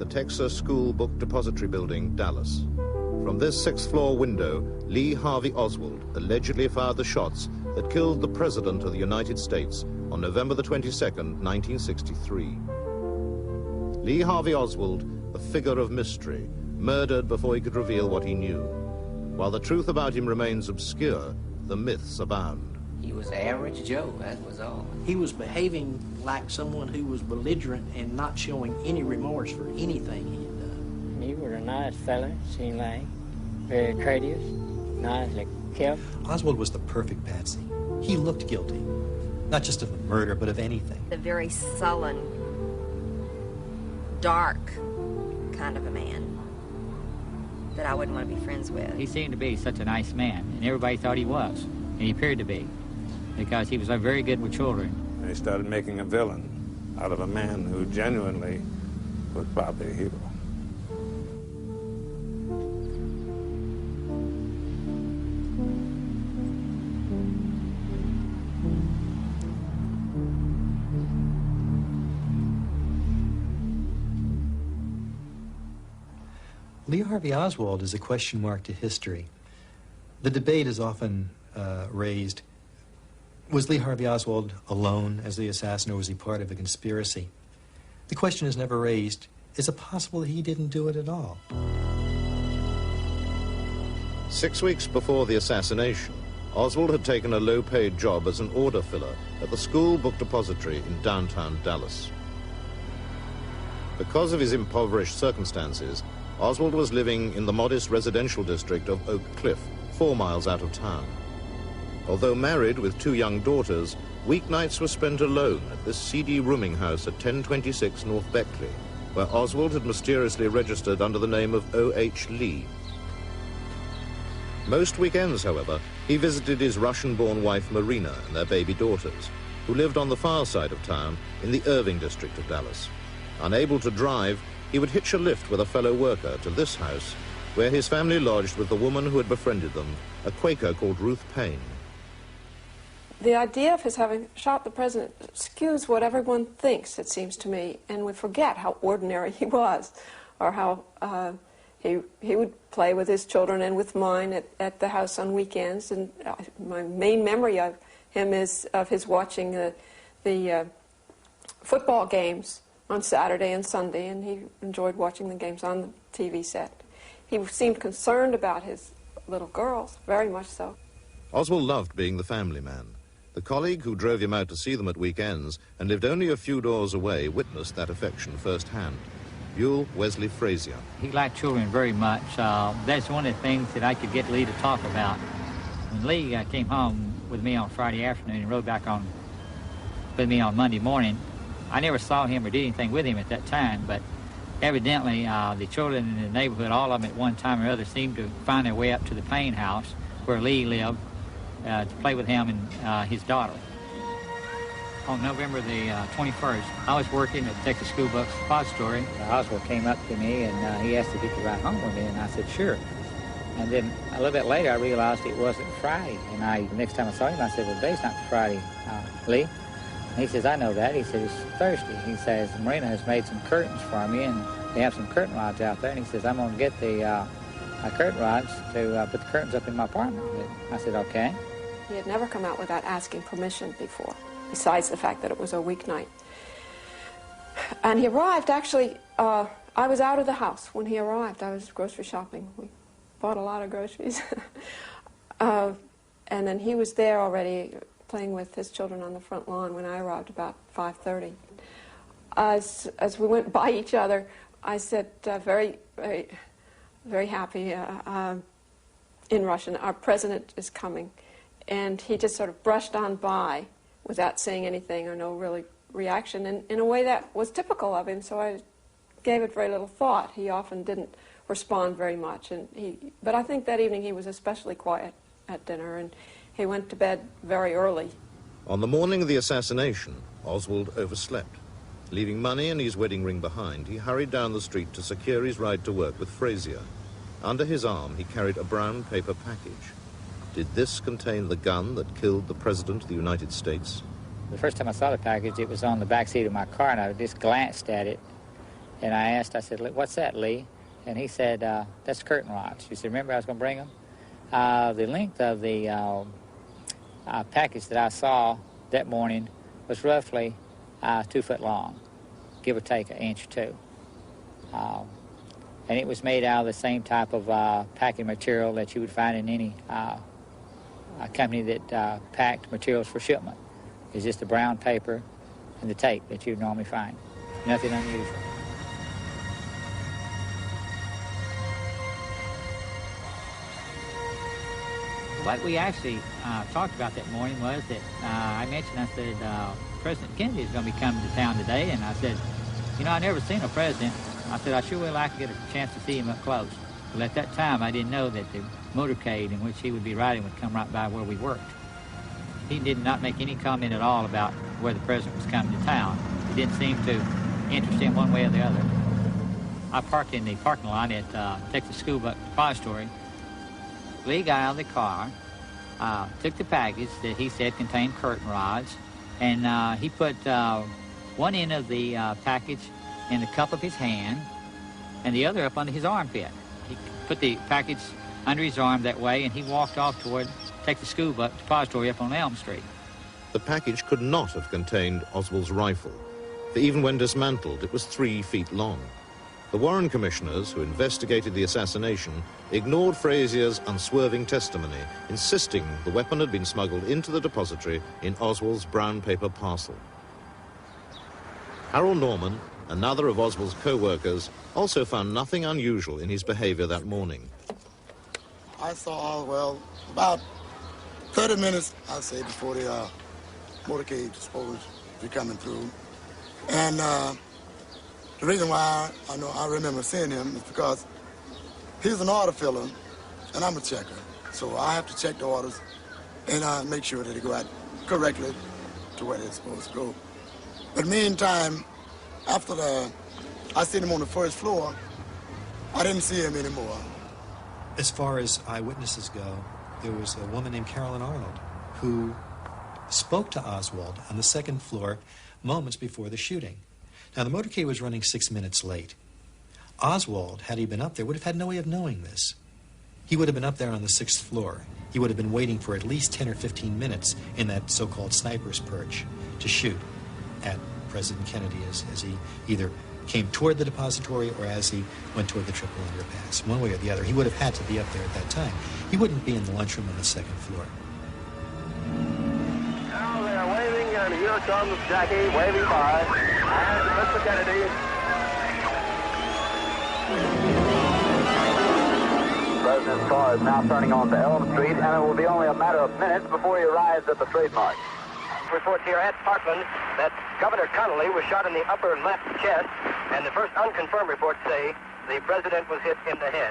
the Texas School Book Depository Building, Dallas. From this sixth-floor window, Lee Harvey Oswald allegedly fired the shots that killed the President of the United States on November the 22nd, 1963. Lee Harvey Oswald, a figure of mystery, murdered before he could reveal what he knew. While the truth about him remains obscure, the myths abound. He was average Joe, that was all. He was behaving like someone who was belligerent and not showing any remorse for anything he had done. He was a nice fella, seemed like, very courteous, nicely kept. Oswald was the perfect patsy. He looked guilty, not just of a murder, but of anything. A very sullen, dark kind of a man that I wouldn't want to be friends with. He seemed to be such a nice man, and everybody thought he was, and he appeared to be, because he was very good with children. They started making a villain out of a man who genuinely was probably a hero. Lee Harvey Oswald is a question mark to history. The debate is often raised, was Lee Harvey Oswald alone as the assassin, or was he part of a conspiracy? The question is never raised, is it possible that he didn't do it at all? 6 weeks before the assassination, Oswald had taken a low-paid job as an order filler at the School Book Depository in downtown Dallas. Because of his impoverished circumstances, Oswald was living in the modest residential district of Oak Cliff, 4 miles out of town. Although married with 2 young daughters, weeknights were spent alone at this seedy rooming house at 1026 North Beckley, where Oswald had mysteriously registered under the name of O.H. Lee. Most weekends, however, he visited his Russian-born wife Marina and their baby daughters, who lived on the far side of town in the Irving district of Dallas. Unable to drive, he would hitch a lift with a fellow worker to this house, where his family lodged with the woman who had befriended them, a Quaker called Ruth Payne. The idea of his having shot the president skews what everyone thinks, it seems to me, and we forget how ordinary he was, or how he would play with his children and with mine at the house on weekends. And my main memory of him is of his watching the football games on Saturday and Sunday, and he enjoyed watching the games on the TV set. He seemed concerned about his little girls, very much so. Oswald loved being the family man. The colleague who drove him out to see them at weekends and lived only a few doors away witnessed that affection firsthand. Buell Wesley Frazier. He liked children very much. That's one of the things that I could get Lee to talk about. When Lee came home with me on Friday afternoon and rode back with me on Monday morning, I never saw him or did anything with him at that time, but evidently the children in the neighborhood, all of them at one time or other, seemed to find their way up to the Payne house where Lee lived to play with him and his daughter. On November the 21st, I was working at the Texas School Book Depository. Oswald came up to me and he asked if he could ride home with me, and I said, sure. And then a little bit later, I realized it wasn't Friday. And the next time I saw him, I said, well, today's not Friday, Lee. And he says, I know that. He says, it's Thursday. He says, Marina has made some curtains for me, and they have some curtain rods out there. And he says, I'm going to get the curtain rods to put the curtains up in my apartment. I said, okay. He had never come out without asking permission before, besides the fact that it was a weeknight. And he arrived, actually, I was out of the house when he arrived. I was grocery shopping. We bought a lot of groceries. And then he was there already, playing with his children on the front lawn when I arrived about 5:30. As we went by each other, I said, very, very, very happy in Russian, our president is coming. And he just sort of brushed on by without saying anything or no really reaction, and in a way that was typical of him, so I gave it very little thought. He often didn't respond very much, but I think that evening he was especially quiet at dinner, and he went to bed very early. On the morning of the assassination, Oswald overslept. Leaving money and his wedding ring behind, he hurried down the street to secure his ride to work with Frazier. Under his arm, he carried a brown paper package. Did this contain the gun that killed the President of the United States? The first time I saw the package, it was on the back seat of my car, and I just glanced at it. And I said, what's that, Lee? And he said, that's curtain rods. He said, remember I was going to bring them? The length of the package that I saw that morning was roughly 2 foot long, give or take an inch or two. And it was made out of the same type of packing material that you would find in any company that packed materials for shipment. It's just the brown paper and the tape that you'd normally find. Nothing unusual. What we actually talked about that morning was that I said, President Kennedy is going to be coming to town today, and I said, I never seen a president. I said, I sure would like to get a chance to see him up close. But at that time, I didn't know that the motorcade in which he would be riding would come right by where we worked. He did not make any comment at all about where the president was coming to town. It didn't seem to interest him one way or the other. I parked in the parking lot at Texas School Book Depository. Lee got out of the car, took the package that he said contained curtain rods, and he put one end of the package in the cup of his hand and the other up under his armpit. He put the package under his arm that way, and he walked off toward Texas School Book Depository up on Elm Street. The package could not have contained Oswald's rifle, for even when dismantled, it was 3 feet long. The Warren commissioners, who investigated the assassination, ignored Frazier's unswerving testimony, insisting the weapon had been smuggled into the depository in Oswald's brown paper parcel. Harold Norman, another of Oswald's co-workers, also found nothing unusual in his behavior that morning. I saw Oswald about 30 minutes, I'd say, before the motorcade was supposed to be coming through. And the reason why I remember seeing him is because he's an order filler, and I'm a checker. So I have to check the orders and make sure that they go out correctly to where they're supposed to go. But meantime, after I seen him on the first floor, I didn't see him anymore. As far as eyewitnesses go, there was a woman named Carolyn Arnold who spoke to Oswald on the second floor moments before the shooting. Now, the motorcade was running 6 minutes late. Oswald, had he been up there, would have had no way of knowing this. He would have been up there on the 6th floor. He would have been waiting for at least 10 or 15 minutes in that so-called sniper's perch to shoot at President Kennedy as he either came toward the depository or as he went toward the triple underpass. One way or the other, he would have had to be up there at that time. He wouldn't be in the lunchroom on the 2nd floor. Now they are waving, and here comes Jackie waving by. And Mr. Kennedy. The President's car is now turning onto Elm Street, and it will be only a matter of minutes before he arrives at the trademark. Reports here at Parkland that Governor Connolly was shot in the upper left chest, and the first unconfirmed reports say the President was hit in the head.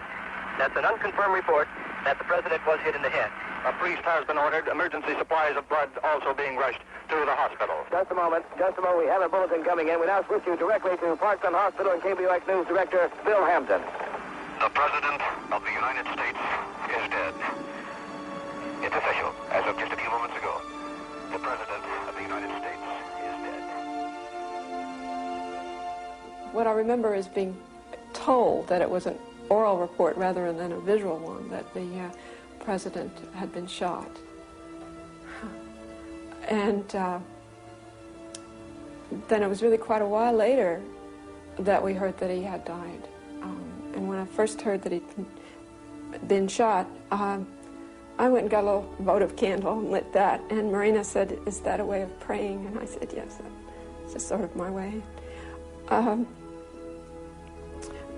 That's an unconfirmed report that the President was hit in the head. A priest has been ordered, emergency supplies of blood also being rushed to the hospital. Just a moment. We have a bulletin coming in. We now switch you directly to Parkland Hospital and KBOX News Director Bill Hampton. The President of the United States is dead. It's official, as of just a few moments ago. The President of the United States is dead. What I remember is being told that it was an oral report rather than a visual one, that the President had been shot. And then it was really quite a while later that we heard that he had died. And when I first heard that he'd been shot, I went and got a little votive candle and lit that. And Marina said, "Is that a way of praying?" And I said, "Yes, it's just sort of my way."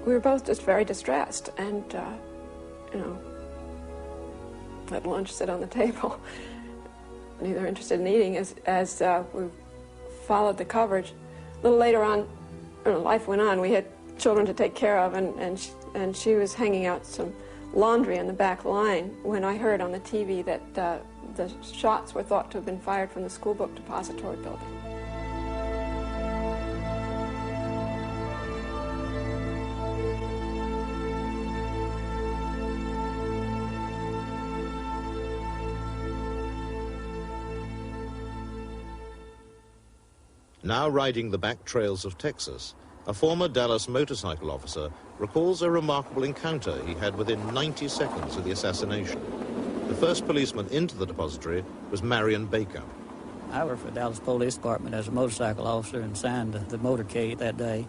We were both just very distressed, and let lunch sit on the table, neither interested in eating. As we followed the coverage, a little later on, life went on. We had children to take care of, and she was hanging out some laundry in the back line when I heard on the TV that the shots were thought to have been fired from the school book depository building. Now riding the back trails of Texas, a former Dallas motorcycle officer recalls a remarkable encounter he had within 90 seconds of the assassination. The first policeman into the depository was Marion Baker. I worked for the Dallas Police Department as a motorcycle officer and signed the motorcade that day.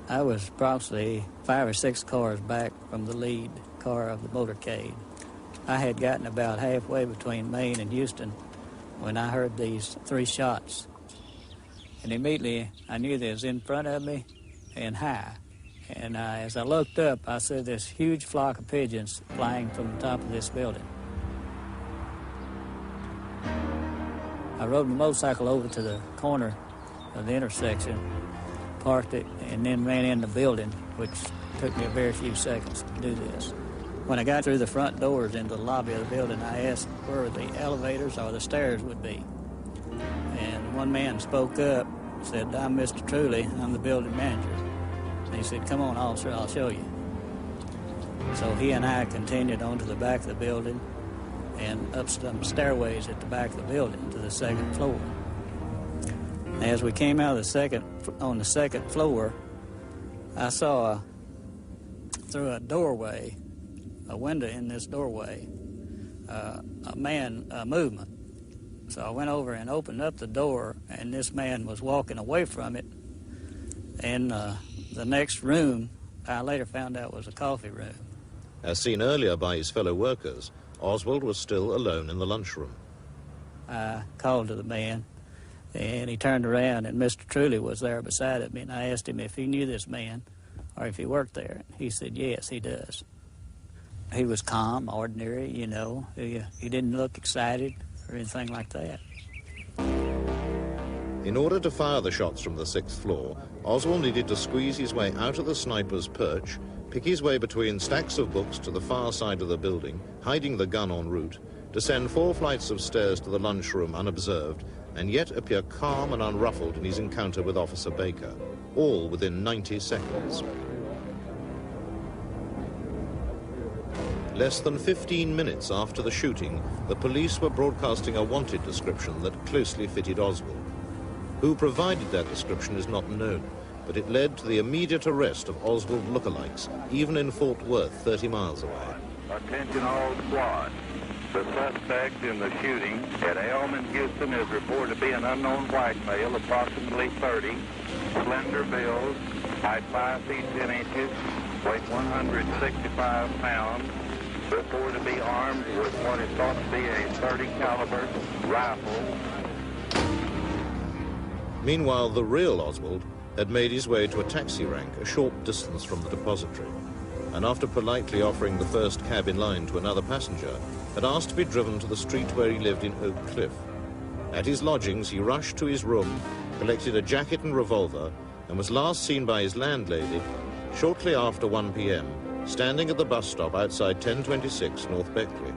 I was approximately 5 or 6 cars back from the lead car of the motorcade. I had gotten about halfway between Maine and Houston when I heard these 3 shots. And immediately I knew they was in front of me and high. And as I looked up, I saw this huge flock of pigeons flying from the top of this building. I rode my motorcycle over to the corner of the intersection, parked it, and then ran in the building, which took me a very few seconds to do this. When I got through the front doors into the lobby of the building, I asked where the elevators or the stairs would be. And one man spoke up, said, "I'm Mr. Truly, I'm the building manager." And he said, "Come on, officer, I'll show you." So he and I continued on to the back of the building and up some stairways at the back of the building to the 2nd floor. As we came out of on the 2nd floor, I saw through a doorway, a window in this doorway, a movement. So I went over and opened up the door, and this man was walking away from it. And the next room, I later found out was a coffee room. As seen earlier by his fellow workers, Oswald was still alone in the lunchroom. I called to the man, and he turned around, and Mr. Truly was there beside me, and I asked him if he knew this man or if he worked there. He said, yes, he does. He was calm, ordinary, you know. He didn't look excited or anything like that. In order to fire the shots from the 6th floor, Oswald needed to squeeze his way out of the sniper's perch, pick his way between stacks of books to the far side of the building, hiding the gun en route, descend 4 flights of stairs to the lunchroom unobserved, and yet appear calm and unruffled in his encounter with Officer Baker, all within 90 seconds. Less than 15 minutes after the shooting, the police were broadcasting a wanted description that closely fitted Oswald. Who provided that description is not known, but it led to the immediate arrest of Oswald lookalikes, even in Fort Worth, 30 miles away. Attention all squad. The suspect in the shooting at Elm in Houston is reported to be an unknown white male, approximately 30, slender build, height 5 feet 10 inches, weight 165 pounds, reported to be armed with what is thought to be a .30 caliber rifle. Meanwhile, the real Oswald had made his way to a taxi rank a short distance from the depository, and after politely offering the first cab in line to another passenger, had asked to be driven to the street where he lived in Oak Cliff. At his lodgings, he rushed to his room, collected a jacket and revolver, and was last seen by his landlady shortly after 1 p.m., standing at the bus stop outside 1026 North Beckley.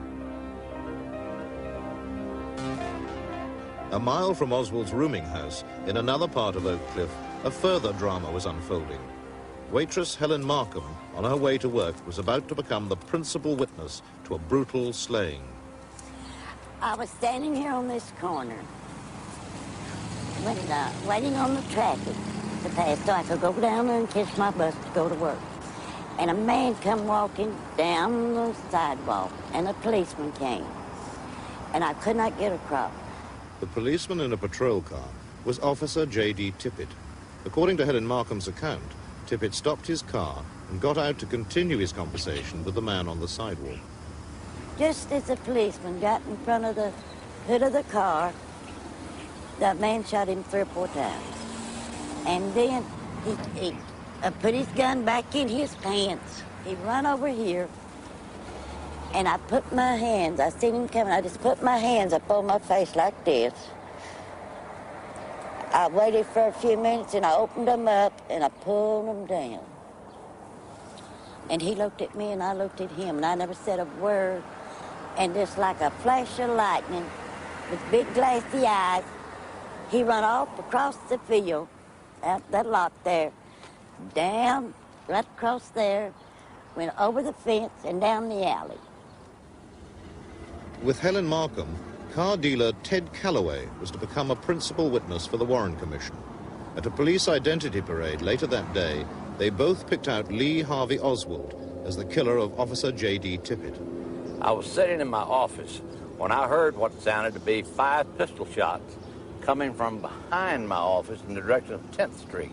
A mile from Oswald's rooming house, in another part of Oak Cliff, a further drama was unfolding. Waitress Helen Markham, on her way to work, was about to become the principal witness to a brutal slaying. I was standing here on this corner when, waiting on the traffic to pass so I could go down there and catch my bus to go to work. And a man come walking down the sidewalk, and a policeman came, and I could not get across. The policeman in a patrol car was Officer J.D. Tippett. According to Helen Markham's account, Tippett stopped his car and got out to continue his conversation with the man on the sidewalk. Just as the policeman got in front of the hood of the car, that man shot him 3 or 4 times. And then he put his gun back in his pants. He run over here, and I put my hands, I seen him coming, I just put my hands up on my face like this. I waited for a few minutes, and I opened them up, and I pulled them down. And he looked at me, and I looked at him, and I never said a word. And just like a flash of lightning, with big glassy eyes, he run off across the field, out that lot there, down, right across there, went over the fence and down the alley. With Helen Markham, car dealer Ted Calloway was to become a principal witness for the Warren Commission. At a police identity parade later that day, they both picked out Lee Harvey Oswald as the killer of Officer J.D. Tippit. I was sitting in my office when I heard what sounded to be 5 pistol shots coming from behind my office in the direction of 10th Street.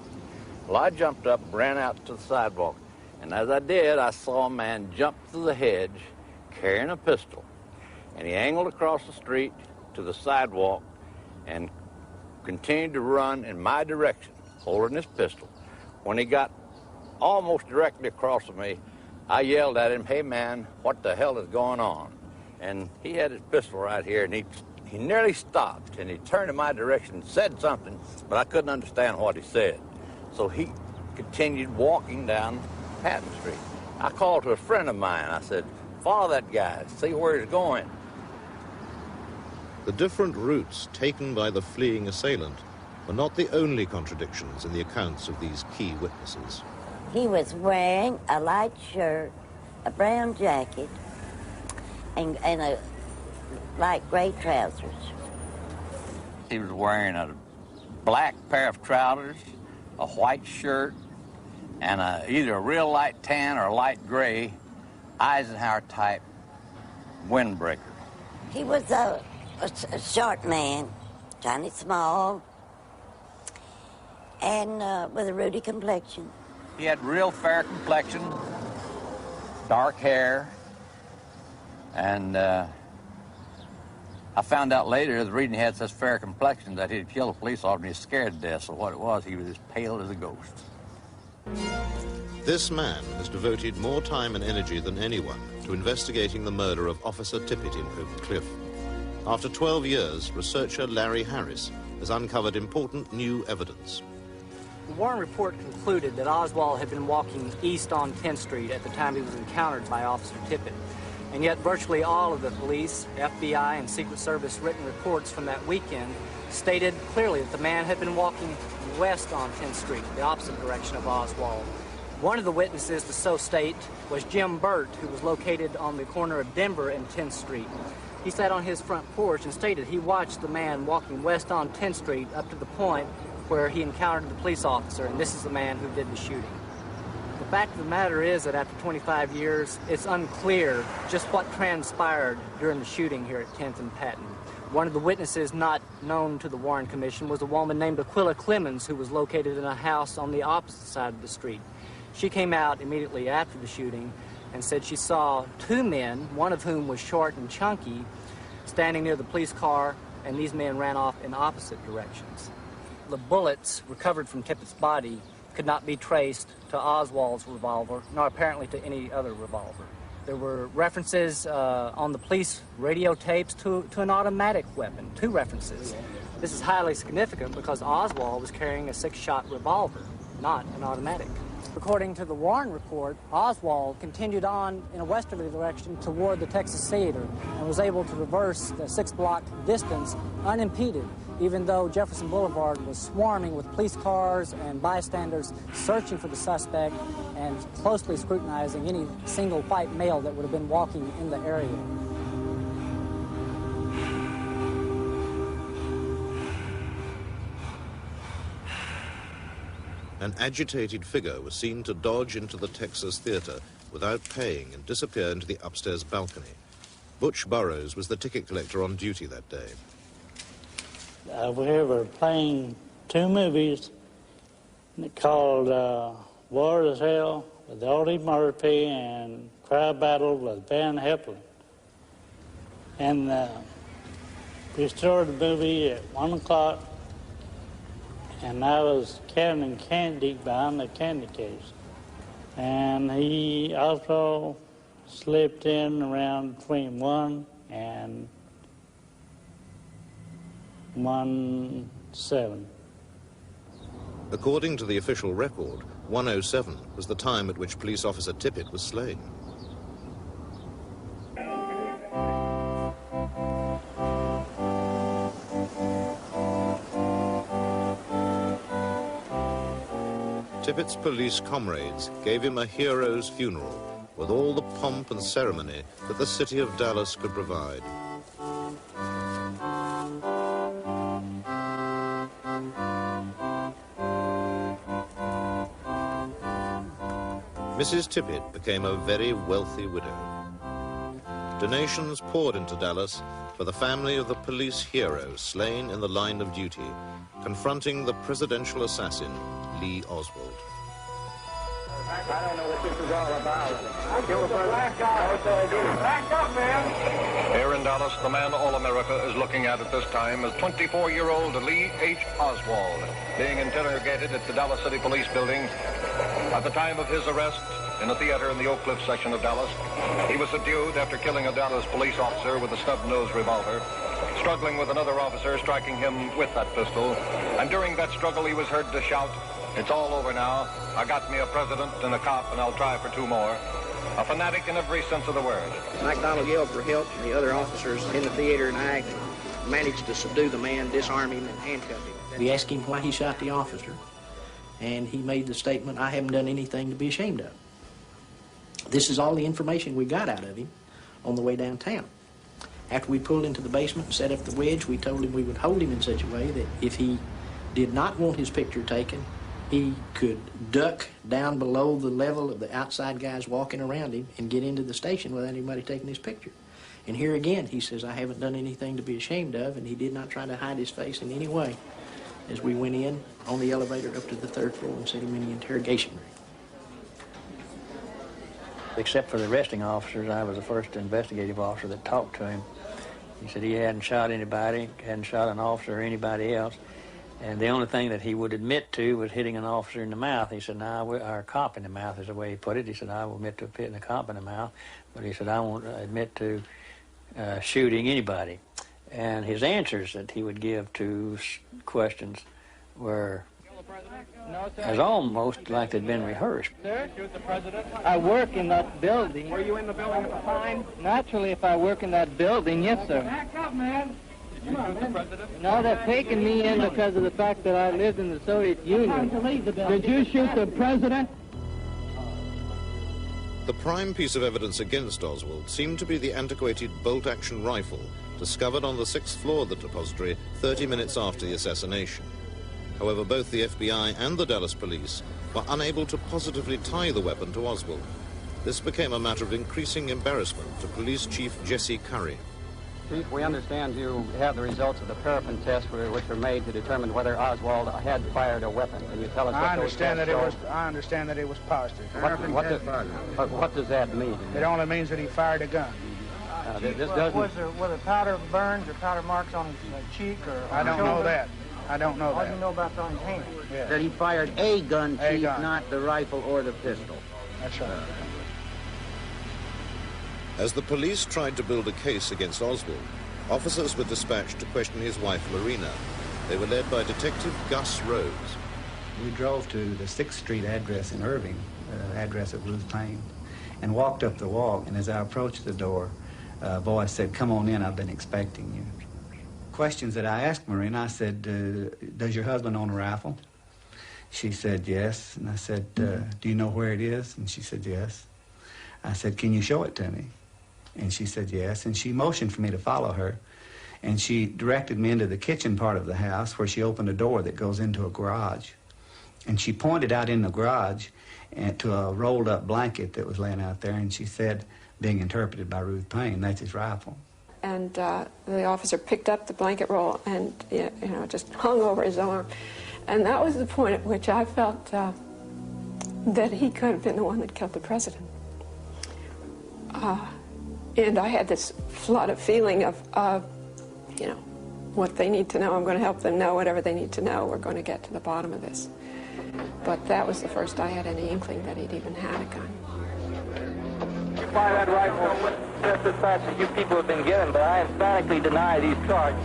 Well, I jumped up, ran out to the sidewalk, and as I did, I saw a man jump through the hedge carrying a pistol, and he angled across the street to the sidewalk and continued to run in my direction, holding his pistol. When he got almost directly across from me, I yelled at him, "Hey, man, what the hell is going on?" And he had his pistol right here, and he nearly stopped, and he turned in my direction and said something, but I couldn't understand what he said. So he continued walking down Patton Street. I called to a friend of mine. I said, "Follow that guy, see where he's going." The different routes taken by the fleeing assailant were not the only contradictions in the accounts of these key witnesses. He was wearing a light shirt, a brown jacket, and a light gray trousers. He was wearing a black pair of trousers, a white shirt, and either a real light tan or a light gray Eisenhower-type windbreaker. He was a short man, kind of small, and with a ruddy complexion. He had real fair complexion, dark hair, and I found out later, the reason he had such fair complexion, that he'd killed a police officer and he was scared to death. So what it was, he was as pale as a ghost. This man has devoted more time and energy than anyone to investigating the murder of Officer Tippit in Oak Cliff. After 12 years, researcher Larry Harris has uncovered important new evidence. The Warren report concluded that Oswald had been walking east on 10th Street at the time he was encountered by Officer Tippit. And yet virtually all of the police, FBI, and Secret Service written reports from that weekend stated clearly that the man had been walking west on 10th Street, the opposite direction of Oswald. One of the witnesses to so state was Jim Burt, who was located on the corner of Denver and 10th Street. He sat on his front porch and stated he watched the man walking west on 10th Street up to the point where he encountered the police officer, and this is the man who did the shooting. The fact of the matter is that after 25 years, it's unclear just what transpired during the shooting here at 10th and Patton. One of the witnesses not known to the Warren Commission was a woman named Aquila Clemens, who was located in a house on the opposite side of the street. She came out immediately after the shooting and said she saw 2 men, one of whom was short and chunky, standing near the police car, and these men ran off in opposite directions. The bullets recovered from Tippit's body could not be traced to Oswald's revolver, nor apparently to any other revolver. There were references on the police radio tapes to an automatic weapon, 2 references. This is highly significant because Oswald was carrying a 6-shot revolver, not an automatic. According to the Warren report, Oswald continued on in a westerly direction toward the Texas Theater and was able to reverse the 6-block distance unimpeded, even though Jefferson Boulevard was swarming with police cars and bystanders searching for the suspect and closely scrutinizing any single white male that would have been walking in the area. An agitated figure was seen to dodge into the Texas Theater without paying and disappear into the upstairs balcony. Butch Burroughs was the ticket collector on duty that day. We were playing 2 movies called War as Hell with Eddie Murphy and Cry Battle with Van Heflin. And we started the movie at 1 o'clock, and I was counting candy behind the candy case. And he also slipped in around between 1 and 1:07. According to the official record, 1:07 was the time at which Police Officer Tippit was slain. Tippit's police comrades gave him a hero's funeral with all the pomp and ceremony that the city of Dallas could provide. Mrs. Tippit became a very wealthy widow. Donations poured into Dallas for the family of the police hero slain in the line of duty, confronting the presidential assassin, Lee Oswald. I don't know what this is all about. Back up, man! Here in Dallas, the man all America is looking at this time is 24-year-old Lee H. Oswald, being interrogated at the Dallas City Police Building. At the time of his arrest, in a theater in the Oak Cliff section of Dallas, he was subdued after killing a Dallas police officer with a snub-nosed revolver, struggling with another officer, striking him with that pistol. And during that struggle, he was heard to shout, "It's all over now. I got me a president and a cop, and I'll try for 2 more." A fanatic in every sense of the word. Mike Donald yelled for help, and the other officers in the theater and I managed to subdue the man, disarm him, and handcuff him. We asked him why he shot the officer, and he made the statement, "I haven't done anything to be ashamed of." This is all the information we got out of him on the way downtown. After we pulled into the basement and set up the wedge, we told him we would hold him in such a way that if he did not want his picture taken, he could duck down below the level of the outside guys walking around him and get into the station without anybody taking his picture. And here again, he says, "I haven't done anything to be ashamed of," and he did not try to hide his face in any way as we went in on the elevator up to the 3rd floor and set him in the interrogation room. Except for the arresting officers, I was the first investigative officer that talked to him. He said he hadn't shot anybody, hadn't shot an officer or anybody else, and the only thing that he would admit to was hitting an officer in the mouth. He said, or a cop in the mouth is the way he put it. He said, "I will admit to hitting a cop in the mouth," but he said, "I won't admit to shooting anybody." And his answers that he would give to questions were as almost like they'd been rehearsed. Sir, shoot the president. I work in that building. Were you in the building at the time? Naturally, if I work in that building, yes, sir. Back up, man. Did you shoot the president? No, they're taking me in because of the fact that I lived in the Soviet Union. Did you shoot the president? The prime piece of evidence against Oswald seemed to be the antiquated bolt-action rifle discovered on the 6th floor of the depository 30 minutes after the assassination. However, both the FBI and the Dallas police were unable to positively tie the weapon to Oswald. This became a matter of increasing embarrassment to Police Chief Jesse Curry. Chief, we understand you have the results of the paraffin tests which were made to determine whether Oswald had fired a weapon. Can you tell us I what understand those that tests I understand that it was positive. What does that mean? It only means that he fired a gun. This doesn't... Was there powder burns or powder marks on his cheek or I don't know that. I don't know All that. you know about on his hand? Yeah. That he fired a gun, Chief, A gun. not the rifle or the pistol. That's right. As the police tried to build a case against Oswald, officers were dispatched to question his wife, Marina. They were led by Detective Gus Rose. We drove to the 6th Street address in Irving, address of Ruth Payne, and walked up the walk, and as I approached the door, a voice said, "Come on in, I've been expecting you." Questions that I asked Marina, I said, "Does your husband own a rifle?" She said, "Yes." And I said, "Do you know where it is?" And she said, "Yes." I said, "Can you show it to me?" And she said, "Yes." And she motioned for me to follow her. And she directed me into the kitchen part of the house where she opened a door that goes into a garage. And she pointed out in the garage to a rolled up blanket that was laying out there. And she said, being interpreted by Ruth Payne, "That's his rifle." And the officer picked up the blanket roll and, just hung over his arm. And that was the point at which I felt that he could have been the one that killed the president. And I had this flood of feeling of, what they need to know. I'm going to help them know whatever they need to know. We're going to get to the bottom of this. But that was the first I had any inkling that he'd even had a gun. Fire that rifle just as fast as you people have been given, but I emphatically deny these charges.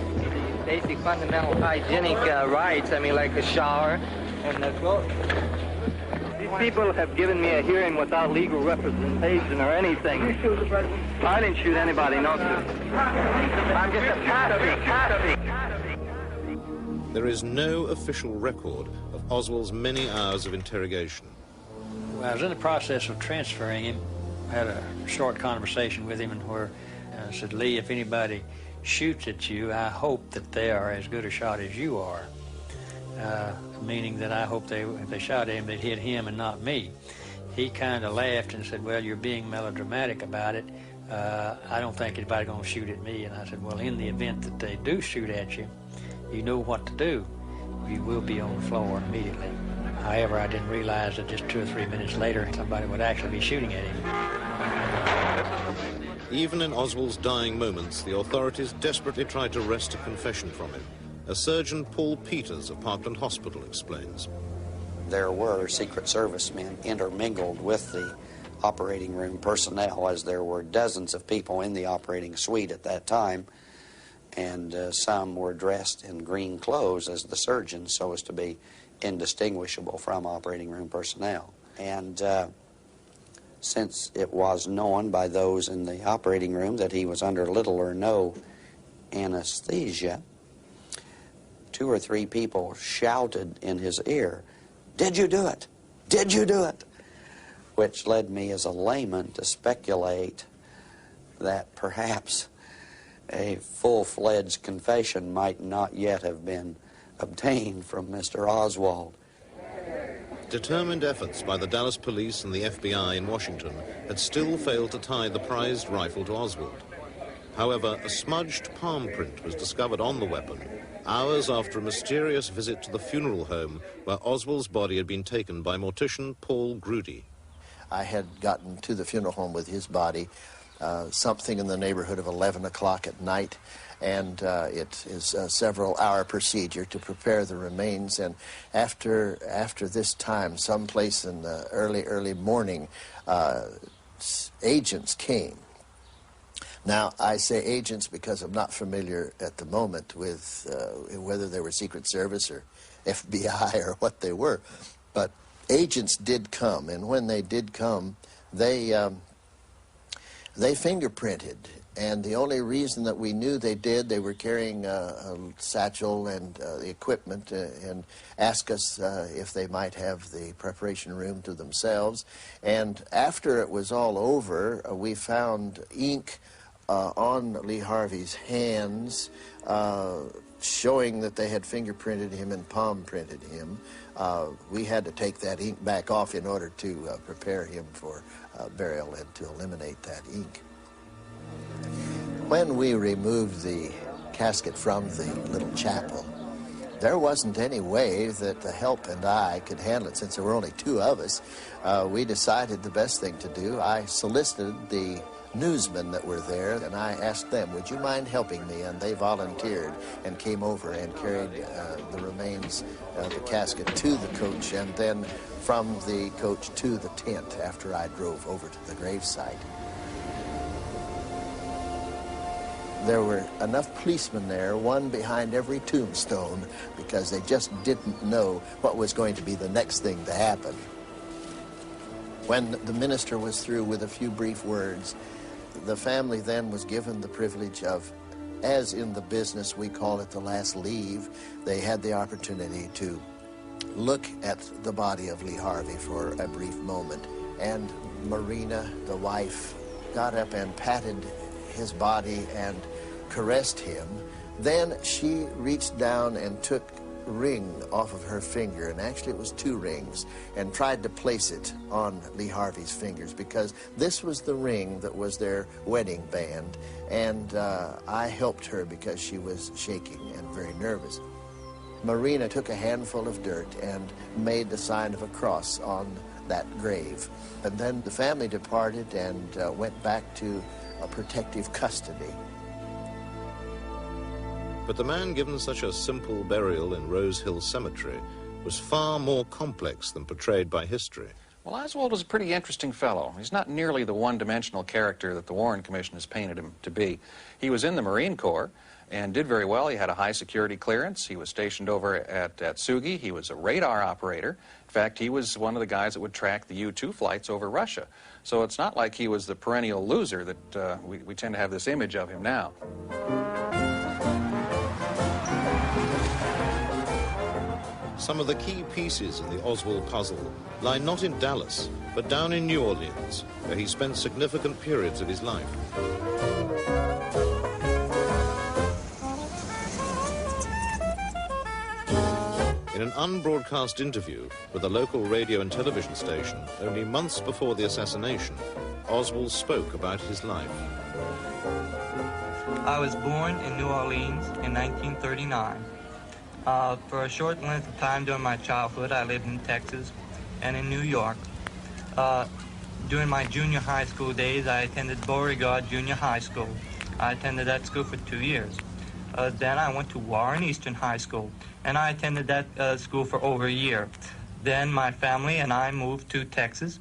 Basic fundamental hygienic rights, like a shower and a clothes. These people have given me a hearing without legal representation or anything. You shoot the president? I didn't shoot anybody, no, sir. I'm just a patsy. There is no official record of Oswald's many hours of interrogation. Well, I was in the process of transferring him. I had a short conversation with him where I said, "Lee, if anybody shoots at you, I hope that they are as good a shot as you are." Meaning that I hope if they shot at him, they'd hit him and not me. he kind of laughed and said, well, you're being melodramatic about it. I don't think anybody's going to shoot at me. And I said, well, in the event that they do shoot at you, you know what to do. You will be on the floor immediately. However, I didn't realize that just 2 or 3 minutes later, somebody would actually be shooting at him. Even in Oswald's dying moments, the authorities desperately tried to wrest a confession from him. As Surgeon Paul Peters of Parkland Hospital explains. There were Secret Service men intermingled with the operating room personnel, as there were dozens of people in the operating suite at that time, and some were dressed in green clothes as the surgeons so as to be indistinguishable from operating room personnel. And since it was known by those in the operating room that he was under little or no anesthesia, 2 or 3 people shouted in his ear, "Did you do it? Did you do it?" Which led me as a layman to speculate that perhaps a full-fledged confession might not yet have been obtained from Mr. Oswald. Determined efforts by the Dallas police and the FBI in Washington had still failed to tie the prized rifle to Oswald. However, a smudged palm print was discovered on the weapon hours after a mysterious visit to the funeral home where Oswald's body had been taken by mortician Paul Grudy. I had gotten to the funeral home with his body something in the neighborhood of 11 o'clock at night, and it is a several-hour procedure to prepare the remains. And after this time, someplace in the early morning, agents came. Now, I say agents because I'm not familiar at the moment with whether they were Secret Service or FBI or what they were, but agents did come, and when they did come, they fingerprinted. And the only reason that we knew they did, they were carrying a satchel and the equipment and asked us if they might have the preparation room to themselves. And after it was all over, we found ink on Lee Harvey's hands showing that they had fingerprinted him and palm printed him. We had to take that ink back off in order to prepare him for burial and to eliminate that ink. When we removed the casket from the little chapel, there wasn't any way that the help and I could handle it. Since there were only 2 of us, we decided the best thing to do. I solicited the newsmen that were there, and I asked them, would you mind helping me? And they volunteered and came over and carried the remains of the casket to the coach, and then from the coach to the tent after I drove over to the gravesite. There were enough policemen there, one behind every tombstone, because they just didn't know what was going to be the next thing to happen. When the minister was through with a few brief words, the family then was given the privilege of, as in the business we call it the last leave, they had the opportunity to look at the body of Lee Harvey for a brief moment. And Marina, the wife, got up and patted his body and caressed him. Then she reached down and took a ring off of her finger, and actually it was 2 rings, and tried to place it on Lee Harvey's fingers, because this was the ring that was their wedding band, and I helped her because she was shaking and very nervous. Marina took a handful of dirt and made the sign of a cross on that grave, and then the family departed and went back to protective custody. But the man given such a simple burial in Rose Hill Cemetery was far more complex than portrayed by history. Well, Oswald was a pretty interesting fellow. He's not nearly the one-dimensional character that the Warren Commission has painted him to be. He was in the Marine Corps and did very well. He had a high security clearance. He was stationed over at Sugi. He was a radar operator. In fact, he was one of the guys that would track the U-2 flights over Russia. So it's not like he was the perennial loser that we tend to have this image of him now. Some of the key pieces in the Oswald puzzle lie not in Dallas, but down in New Orleans, where he spent significant periods of his life. In an unbroadcast interview with a local radio and television station only months before the assassination, Oswald spoke about his life. I was born in New Orleans in 1939. For a short length of time during my childhood, I lived in Texas and in New York. During my junior high school days, I attended Beauregard Junior High School. I attended that school for 2 years. Then I went to Warren Eastern High School, and I attended that school for over a year. Then my family and I moved to Texas,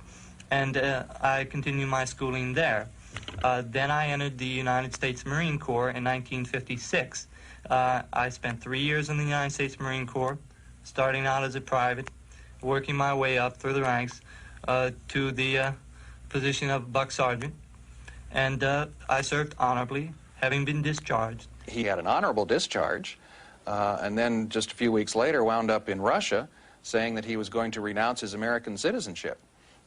and I continued my schooling there. Then I entered the United States Marine Corps in 1956. I spent 3 years in the United States Marine Corps, starting out as a private, working my way up through the ranks to the position of buck sergeant, and I served honorably, having been discharged. He had an honorable discharge, and then just a few weeks later wound up in Russia saying that he was going to renounce his American citizenship.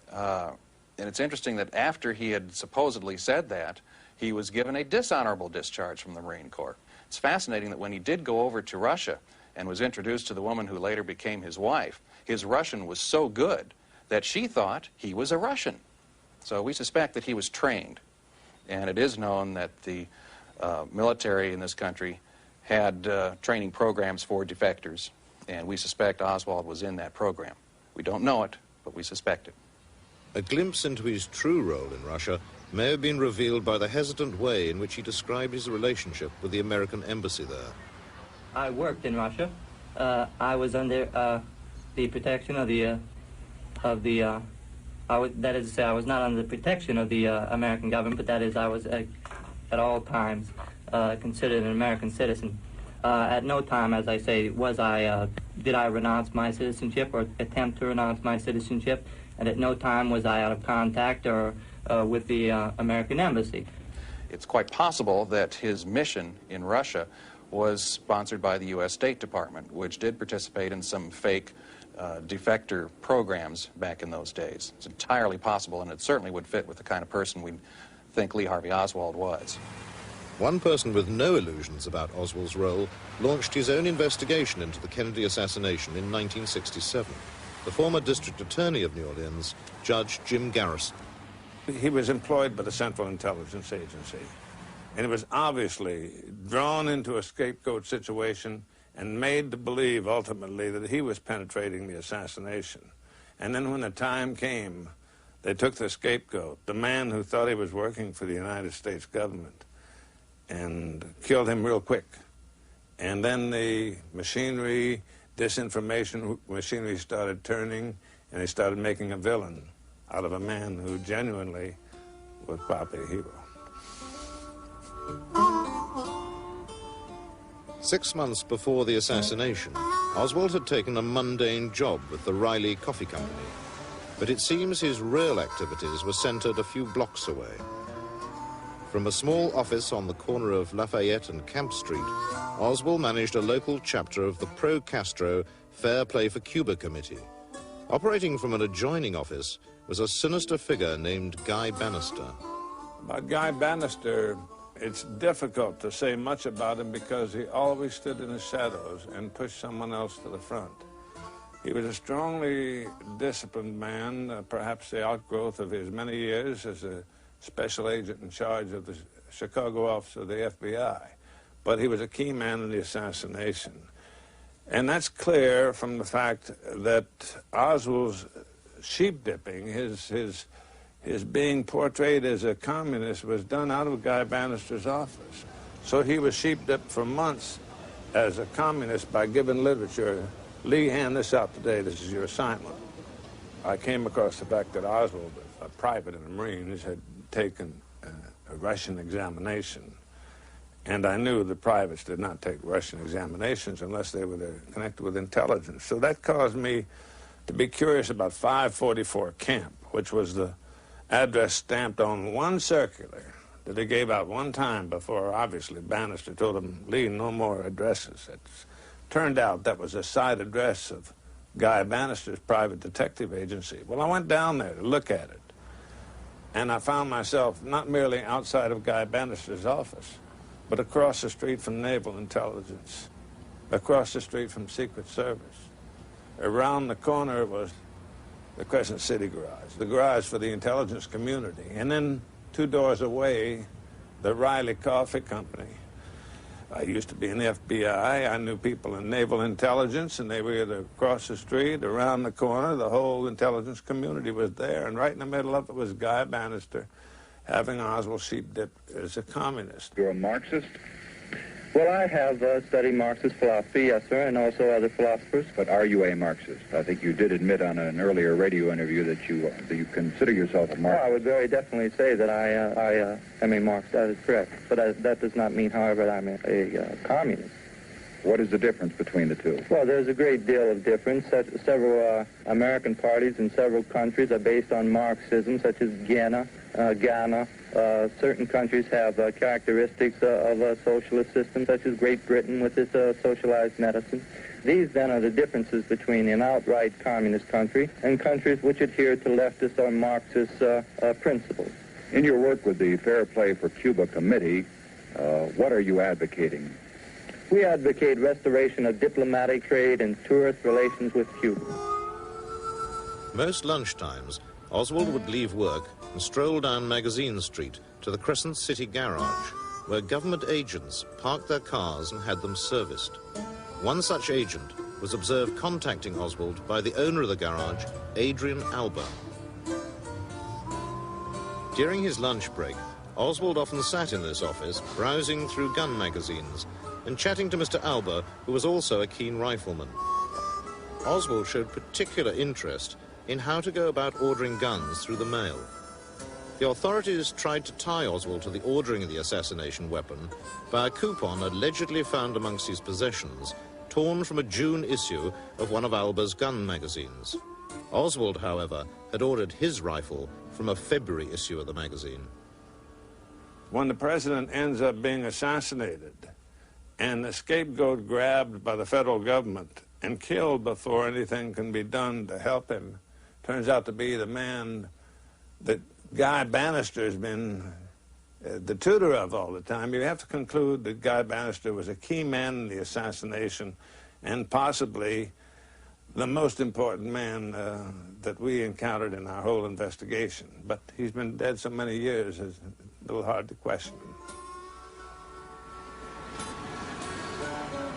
And it's interesting that after he had supposedly said that, he was given a dishonorable discharge from the Marine Corps. It's fascinating that when he did go over to Russia and was introduced to the woman who later became his wife, his Russian was so good that she thought he was a Russian. So we suspect that he was trained. And it is known that the military in this country had training programs for defectors, and we suspect Oswald was in that program. We don't know it, but we suspect it. A glimpse into his true role in Russia may have been revealed by the hesitant way in which he described his relationship with the American embassy there. I worked in Russia. I was under the protection of that is to say, I was not under the protection of the American government, but that is, I was at all times considered an American citizen. At no time, as I say, did I renounce my citizenship or attempt to renounce my citizenship, and at no time was I out of contact or with the American embassy. It's quite possible that his mission in Russia was sponsored by the U.S. State Department, which did participate in some fake defector programs back in those days. It's entirely possible, and it certainly would fit with the kind of person we think Lee Harvey Oswald was. One person with no illusions about Oswald's role launched his own investigation into the Kennedy assassination in 1967. The former district attorney of New Orleans, Judge Jim Garrison. He was employed by the Central Intelligence Agency, and he was obviously drawn into a scapegoat situation and made to believe ultimately that he was penetrating the assassination. And then when the time came, they took the scapegoat, the man who thought he was working for the United States government, and killed him real quick. And then the machinery, disinformation machinery started turning, and they started making a villain out of a man who genuinely was probably a hero. 6 months before the assassination, Oswald had taken a mundane job with the Riley Coffee Company. But it seems his real activities were centered a few blocks away. From a small office on the corner of Lafayette and Camp Street, Oswald managed a local chapter of the pro-Castro Fair Play for Cuba Committee. Operating from an adjoining office was a sinister figure named Guy Bannister. About Guy Bannister, it's difficult to say much about him because he always stood in the shadows and pushed someone else to the front. He was a strongly disciplined man, perhaps the outgrowth of his many years as a special agent in charge of the Chicago office of the FBI. But he was a key man in the assassination. And that's clear from the fact that Oswald's sheep-dipping, his being portrayed as a communist, was done out of Guy Bannister's office. So he was sheep-dipped for months as a communist by given literature. Lee, hand this out today. This is your assignment. I came across the fact that Oswald, a private in the Marines, had taken a Russian examination. And I knew the privates did not take Russian examinations unless they were connected with intelligence. So that caused me to be curious about 544 Camp, which was the address stamped on one circular that he gave out one time before, obviously, Bannister told him, Lee, no more addresses. It turned out that was a side address of Guy Bannister's private detective agency. Well, I went down there to look at it, and I found myself not merely outside of Guy Bannister's office, but across the street from Naval Intelligence, across the street from Secret Service, Around the corner was the Crescent City garage, the garage for the intelligence community. And then 2 doors away, the Riley Coffee Company. I used to be in the FBI. I knew people in naval intelligence, and they were either across the street, around the corner. The whole intelligence community was there, and right in the middle of it was Guy Bannister, having Oswald Sheepdip as a communist. You're a Marxist? Well, I have studied Marxist philosophy, yes, sir, and also other philosophers. But are you a Marxist? I think you did admit on an earlier radio interview that you consider yourself a Marxist. Well, I would very definitely say that I am a Marxist. That is correct. But that does not mean, however, that I'm a communist. What is the difference between the two? Well, there's a great deal of difference. Several American parties in several countries are based on Marxism, such as Ghana. Certain countries have characteristics of a socialist system, such as Great Britain with its socialized medicine. These, then, are the differences between an outright communist country and countries which adhere to leftist or Marxist principles. In your work with the Fair Play for Cuba Committee, what are you advocating? We advocate restoration of diplomatic, trade, and tourist relations with Cuba. Most lunchtimes, Oswald would leave work and stroll down Magazine Street to the Crescent City garage, where government agents parked their cars and had them serviced. One such agent was observed contacting Oswald by the owner of the garage, Adrian Alba. During his lunch break, Oswald often sat in this office, browsing through gun magazines and chatting to Mr. Alba, who was also a keen rifleman. Oswald showed particular interest in how to go about ordering guns through the mail. The authorities tried to tie Oswald to the ordering of the assassination weapon by a coupon allegedly found amongst his possessions, torn from a June issue of one of Alba's gun magazines. Oswald, however, had ordered his rifle from a February issue of the magazine. When the president ends up being assassinated and the scapegoat grabbed by the federal government and killed before anything can be done to help him, turns out to be the man that Guy Bannister has been the tutor of all the time, you have to conclude that Guy Bannister was a key man in the assassination and possibly the most important man that we encountered in our whole investigation. But he's been dead so many years, it's a little hard to question.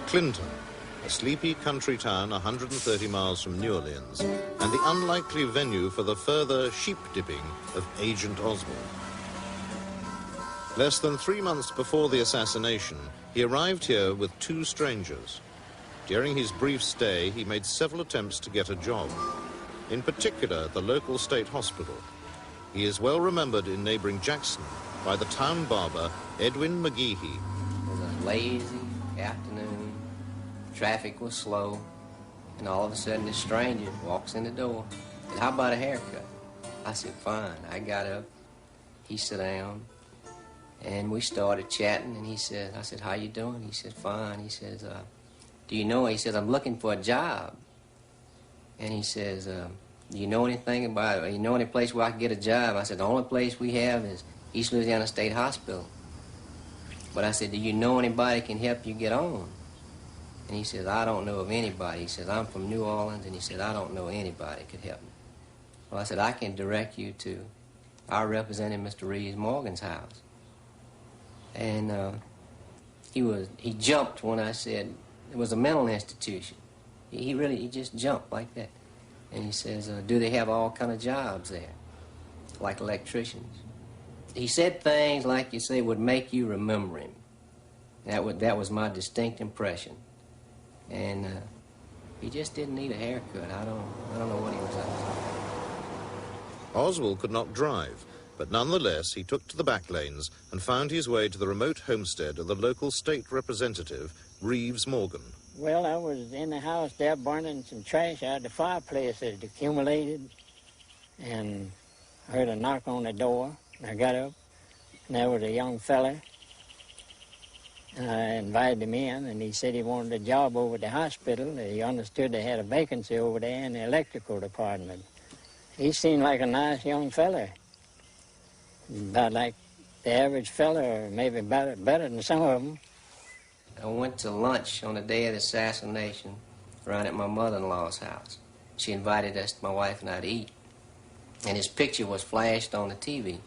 Clinton, a sleepy country town 130 miles from New Orleans, and the unlikely venue for the further sheep-dipping of Agent Oswald. Less than 3 months before the assassination, he arrived here with 2 strangers. During his brief stay, he made several attempts to get a job, in particular at the local state hospital. He is well remembered in neighboring Jackson by the town barber, Edwin McGeehee. It was a lazy afternoon. Traffic was slow, and all of a sudden this stranger walks in the door. Said, "How about a haircut?" I said, "Fine." I got up, he sat down, and we started chatting, and I said, "How you doing?" He said, "Fine." He says, "Do you know," he says, "I'm looking for a job." And he says, "Do you know anything about it? You know any place where I can get a job?" I said, "The only place we have is East Louisiana State Hospital." But I said, "Do you know anybody can help you get on?" And he says, "I don't know of anybody." He says, "I'm from New Orleans," and he said, "I don't know anybody could help me." Well, I said, "I can direct you to our representative, Mr. Reeves Morgan's house." And he jumped when I said it was a mental institution. He just jumped like that. And he says, "Do they have all kind of jobs there, like electricians?" He said things like you say would make you remember him. That was my distinct impression. And he just didn't need a haircut. I don't know what he was up to. Oswald could not drive, but nonetheless he took to the back lanes and found his way to the remote homestead of the local state representative, Reeves Morgan. Well, I was in the house there burning some trash out of the fireplace that had accumulated, and I heard a knock on the door. I got up, and there was a young fella. And I invited him in, and he said he wanted a job over at the hospital. He understood they had a vacancy over there in the electrical department. He seemed like a nice young fella, about like the average fella, or maybe better than some of them. I went to lunch on the day of the assassination around at my mother-in-law's house. She invited us, my wife and I, to eat. And his picture was flashed on the TV.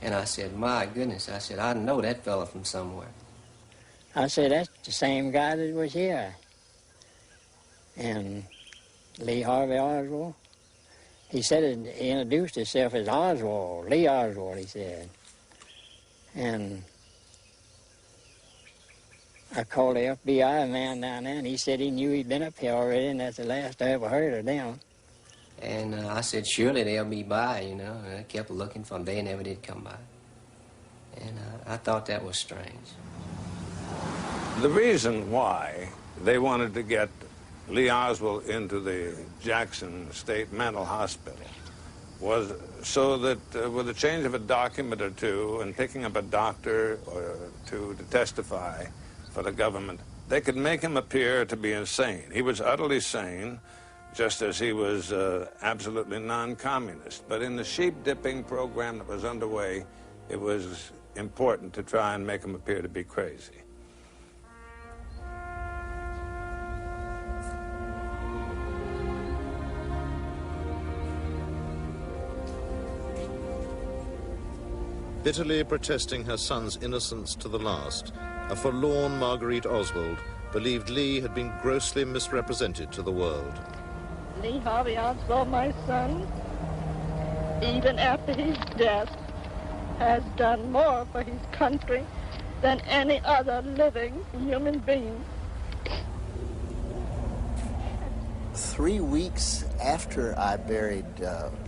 And I said, my goodness, I said, I know that fella from somewhere. I said, that's the same guy that was here. And Lee Harvey Oswald, he said he introduced himself as Oswald, Lee Oswald, he said. And I called the FBI man down there, and he said he knew he'd been up here already, and that's the last I ever heard of them. And I said, surely they'll be by, you know. And I kept looking for them. They never did come by. And I thought that was strange. The reason why they wanted to get Lee Oswald into the Jackson State Mental Hospital was so that with a change of a document or two and picking up a doctor or to testify for the government, they could make him appear to be insane. He was utterly sane, just as he was absolutely non-communist. But in the sheep-dipping program that was underway, it was important to try and make him appear to be crazy. Bitterly protesting her son's innocence to the last, a forlorn Marguerite Oswald believed Lee had been grossly misrepresented to the world. Lee Harvey Oswald, my son, even after his death, has done more for his country than any other living human being. 3 weeks after I buried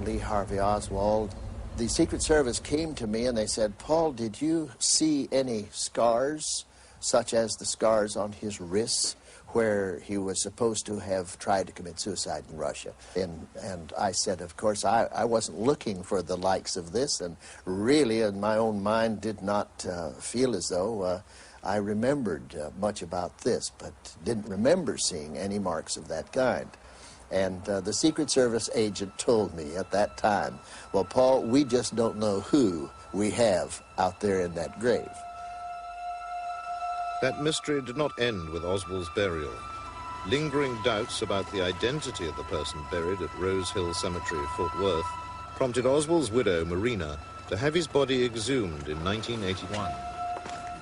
Lee Harvey Oswald, the Secret Service came to me and they said, Paul, did you see any scars, such as the scars on his wrists, where he was supposed to have tried to commit suicide in Russia? And I said, of course, I wasn't looking for the likes of this, and really in my own mind did not feel as though I remembered much about this, but didn't remember seeing any marks of that kind. And the Secret Service agent told me at that time, well, Paul, we just don't know who we have out there in that grave. That mystery did not end with Oswald's burial. Lingering doubts about the identity of the person buried at Rose Hill Cemetery, Fort Worth, prompted Oswald's widow, Marina, to have his body exhumed in 1981.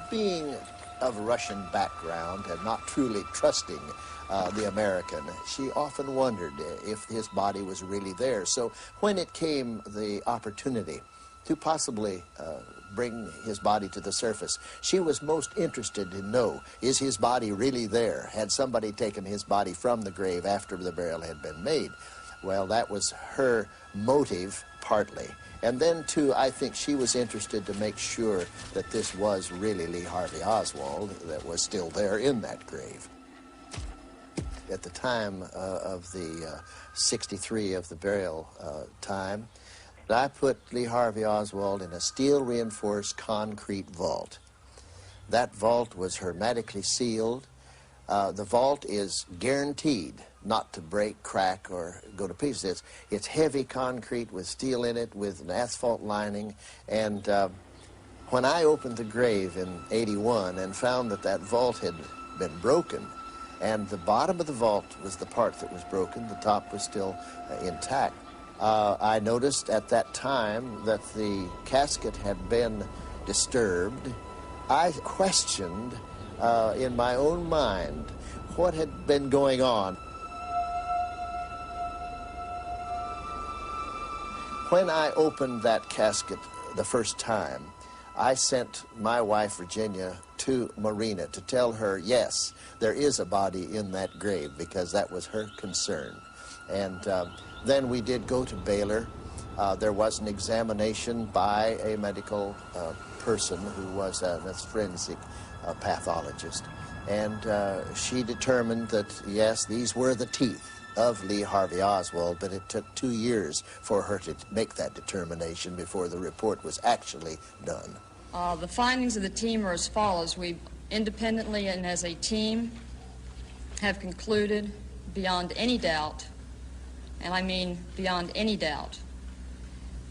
Being of Russian background and not truly trusting the American, she often wondered if his body was really there. So when it came the opportunity to possibly bring his body to the surface, she was most interested to know, is his body really there? Had somebody taken his body from the grave after the burial had been made? Well, that was her motive, partly. And then, too, I think she was interested to make sure that this was really Lee Harvey Oswald that was still there in that grave. At the time of the 63 of the burial time, I put Lee Harvey Oswald in a steel-reinforced concrete vault. That vault was hermetically sealed. The vault is guaranteed not to break, crack, or go to pieces. It's heavy concrete with steel in it, with an asphalt lining. And when I opened the grave in '81 and found that that vault had been broken, and the bottom of the vault was the part that was broken, the top was still intact, I noticed at that time that the casket had been disturbed. I questioned in my own mind what had been going on. When I opened that casket the first time, I sent my wife, Virginia, to Marina to tell her, yes, there is a body in that grave, because that was her concern. And then we did go to Baylor. There was an examination by a medical person who was a forensic pathologist. And she determined that, yes, these were the teeth of Lee Harvey Oswald, but it took 2 years for her to make that determination before the report was actually done. The findings of the team are as follows. We independently and as a team have concluded beyond any doubt, and I mean beyond any doubt,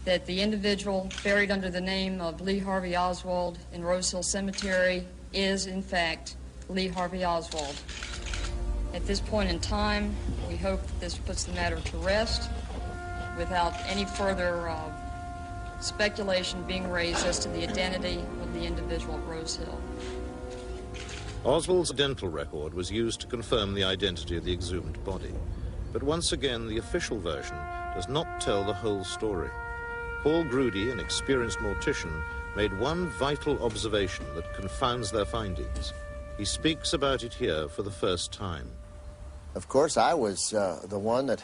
that the individual buried under the name of Lee Harvey Oswald in Rose Hill Cemetery is, in fact, Lee Harvey Oswald. At this point in time, we hope that this puts the matter to rest without any further speculation being raised as to the identity of the individual at Rose Hill. Oswald's dental record was used to confirm the identity of the exhumed body. But once again, the official version does not tell the whole story. Paul Grudy, an experienced mortician, made one vital observation that confounds their findings. He speaks about it here for the first time. Of course, I was the one that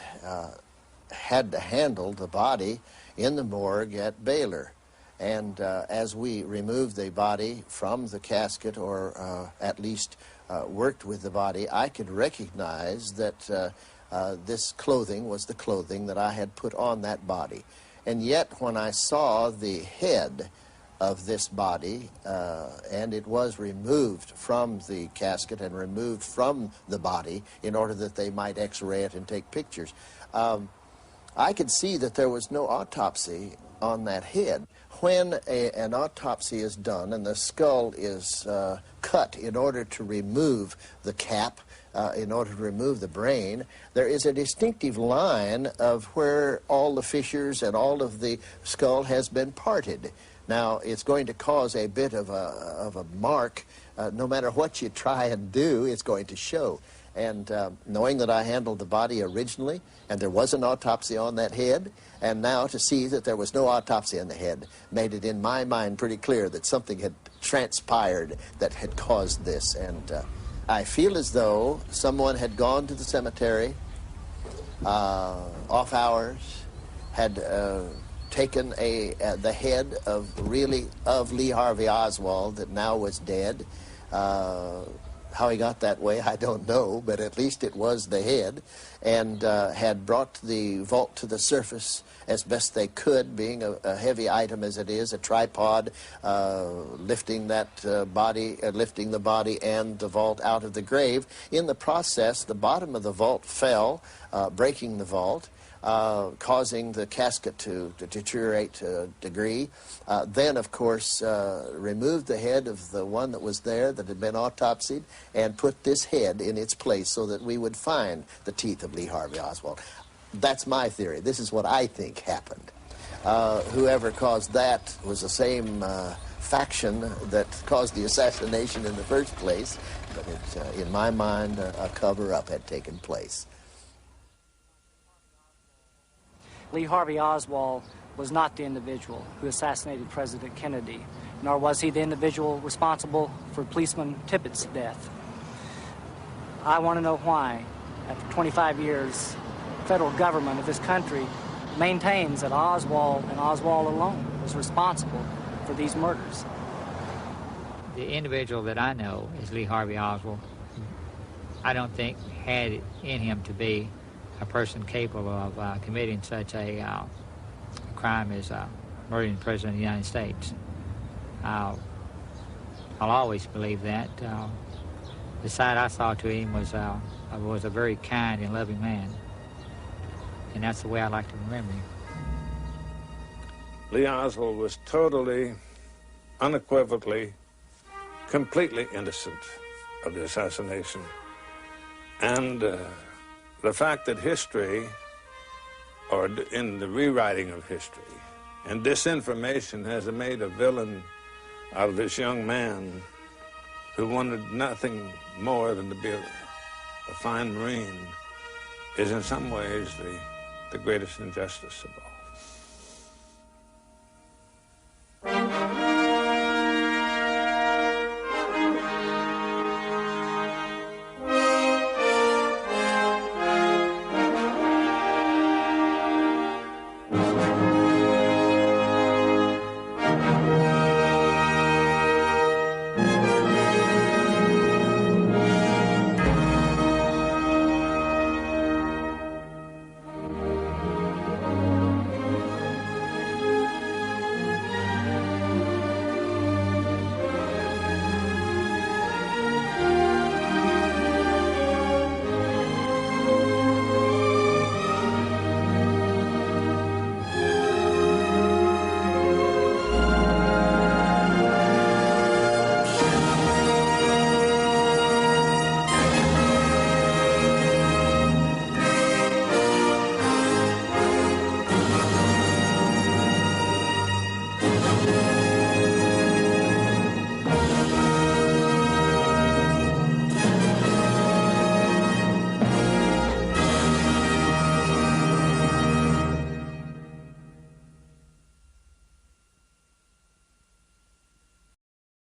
had to handle the body in the morgue at Baylor. And as we removed the body from the casket, or at least worked with the body, I could recognize that this clothing was the clothing that I had put on that body. And yet, when I saw the head of this body, and it was removed from the casket and removed from the body in order that they might x-ray it and take pictures, I could see that there was no autopsy on that head. When an autopsy is done and the skull is cut in order to remove the cap, in order to remove the brain, there is a distinctive line of where all the fissures and all of the skull has been parted. Now, it's going to cause a bit of a mark. No matter what you try and do, it's going to show. And knowing that I handled the body originally, and there was an autopsy on that head, and now to see that there was no autopsy on the head made it in my mind pretty clear that something had transpired that had caused this. And I feel as though someone had gone to the cemetery, off hours, had taken the head of Lee Harvey Oswald that now was dead. How he got that way, I don't know, but at least it was the head, and had brought the vault to the surface as best they could, being a heavy item as it is, a tripod, lifting that body, lifting the body and the vault out of the grave. In the process, the bottom of the vault fell, breaking the vault, causing the casket to deteriorate to a degree. Then, of course, removed the head of the one that was there that had been autopsied and put this head in its place so that we would find the teeth of Lee Harvey Oswald. That's my theory. This is what I think happened. Whoever caused that was the same faction that caused the assassination in the first place, but it, in my mind, a cover-up had taken place. Lee Harvey Oswald was not the individual who assassinated President Kennedy, nor was he the individual responsible for policeman Tippett's death. I want to know why, after 25 years, the federal government of this country maintains that Oswald and Oswald alone was responsible for these murders. The individual that I know is Lee Harvey Oswald. I don't think had it in him to be a person capable of committing such a crime as murdering the President of the United States. I'll always believe that. The side I saw to him was a very kind and loving man, and that's the way I like to remember him. Lee Oswald was totally, unequivocally, completely innocent of the assassination. And the fact that history, or in the rewriting of history, and disinformation has made a villain out of this young man who wanted nothing more than to be a fine Marine, is in some ways the greatest injustice of all.